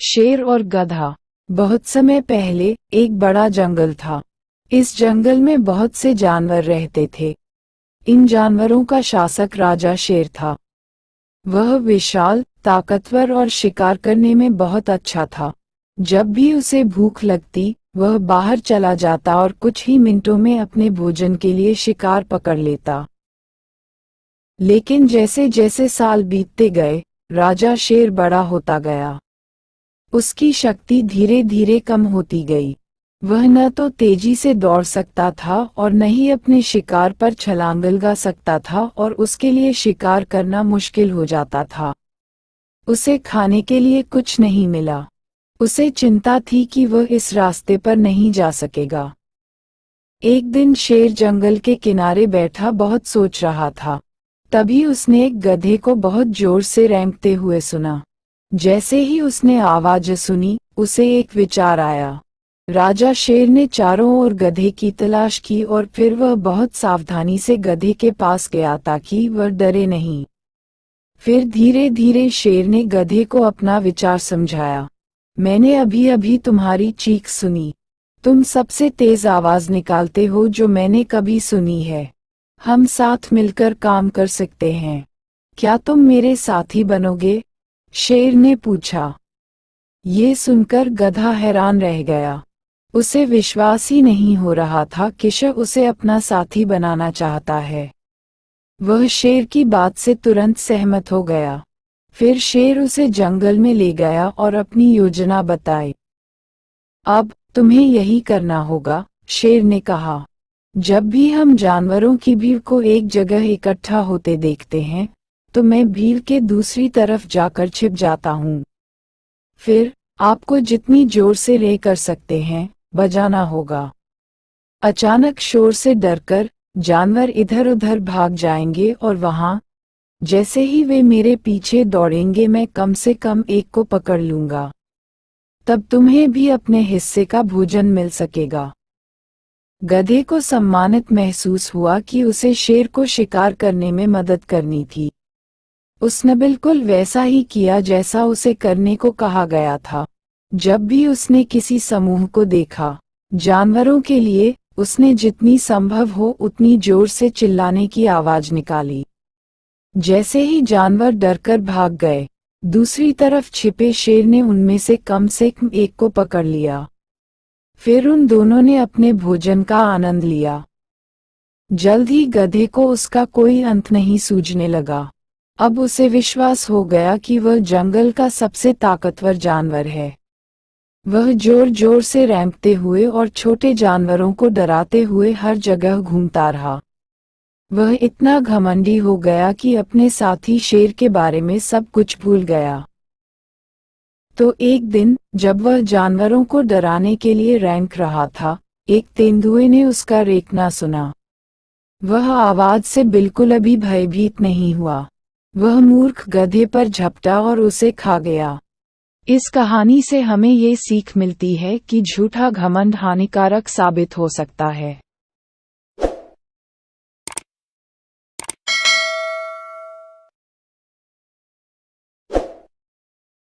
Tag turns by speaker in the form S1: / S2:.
S1: शेर और गधा। बहुत समय पहले एक बड़ा जंगल था। इस जंगल में बहुत से जानवर रहते थे। इन जानवरों का शासक राजा शेर था। वह विशाल, ताकतवर और शिकार करने में बहुत अच्छा था। जब भी उसे भूख लगती, वह बाहर चला जाता और कुछ ही मिनटों में अपने भोजन के लिए शिकार पकड़ लेता। लेकिन जैसे जैसे साल बीतते गए, राजा शेर बड़ा होता गया। उसकी शक्ति धीरे धीरे कम होती गई। वह न तो तेजी से दौड़ सकता था और न ही अपने शिकार पर छलांग लगा सकता था और उसके लिए शिकार करना मुश्किल हो जाता था। उसे खाने के लिए कुछ नहीं मिला। उसे चिंता थी कि वह इस रास्ते पर नहीं जा सकेगा। एक दिन शेर जंगल के किनारे बैठा बहुत सोच रहा था। तभी उसने एक गधे को बहुत जोर से रेंगते हुए सुना। जैसे ही उसने आवाज सुनी, उसे एक विचार आया। राजा शेर ने चारों ओर गधे की तलाश की और फिर वह बहुत सावधानी से गधे के पास गया ताकि वह डरे नहीं। फिर धीरे धीरे शेर ने गधे को अपना विचार समझाया। मैंने अभी अभी तुम्हारी चीख सुनी। तुम सबसे तेज आवाज निकालते हो जो मैंने कभी सुनी है। हम साथ मिलकर काम कर सकते हैं। क्या तुम मेरे साथी बनोगे? शेर ने पूछा। ये सुनकर गधा हैरान रह गया। उसे विश्वास ही नहीं हो रहा था कि शेर उसे अपना साथी बनाना चाहता है। वह शेर की बात से तुरंत सहमत हो गया। फिर शेर उसे जंगल में ले गया और अपनी योजना बताई। अब तुम्हें यही करना होगा, शेर ने कहा। जब भी हम जानवरों की भीड़ को एक जगह इकट्ठा होते देखते हैं, तो मैं भीड़ के दूसरी तरफ जाकर छिप जाता हूँ। फिर आपको जितनी जोर से रे कर सकते हैं, बजाना होगा। अचानक शोर से डरकर जानवर इधर उधर भाग जाएंगे और वहां, जैसे ही वे मेरे पीछे दौड़ेंगे, मैं कम से कम एक को पकड़ लूंगा। तब तुम्हें भी अपने हिस्से का भोजन मिल सकेगा। गधे को सम्मानित महसूस हुआ कि उसे शेर को शिकार करने में मदद करनी थी। उसने बिल्कुल वैसा ही किया जैसा उसे करने को कहा गया था। जब भी उसने किसी समूह को देखा, जानवरों के लिए, उसने जितनी संभव हो उतनी जोर से चिल्लाने की आवाज निकाली। जैसे ही जानवर डरकर भाग गए, दूसरी तरफ छिपे शेर ने उनमें से कम एक को पकड़ लिया। फिर उन दोनों ने अपने भोजन का आनंद लिया। जल्द ही गधे को उसका कोई अंत नहीं सूझने लगा। अब उसे विश्वास हो गया कि वह जंगल का सबसे ताकतवर जानवर है। वह जोर जोर से रेंगते हुए और छोटे जानवरों को डराते हुए हर जगह घूमता रहा। वह इतना घमंडी हो गया कि अपने साथी शेर के बारे में सब कुछ भूल गया। तो एक दिन, जब वह जानवरों को डराने के लिए रेंग रहा था, एक तेंदुए ने उसका रेंकना सुना। वह आवाज से बिल्कुल भी भयभीत नहीं हुआ। वह मूर्ख गधे पर झपटा और उसे खा गया। इस कहानी से हमें ये सीख मिलती है कि झूठा घमंड हानिकारक साबित हो सकता है।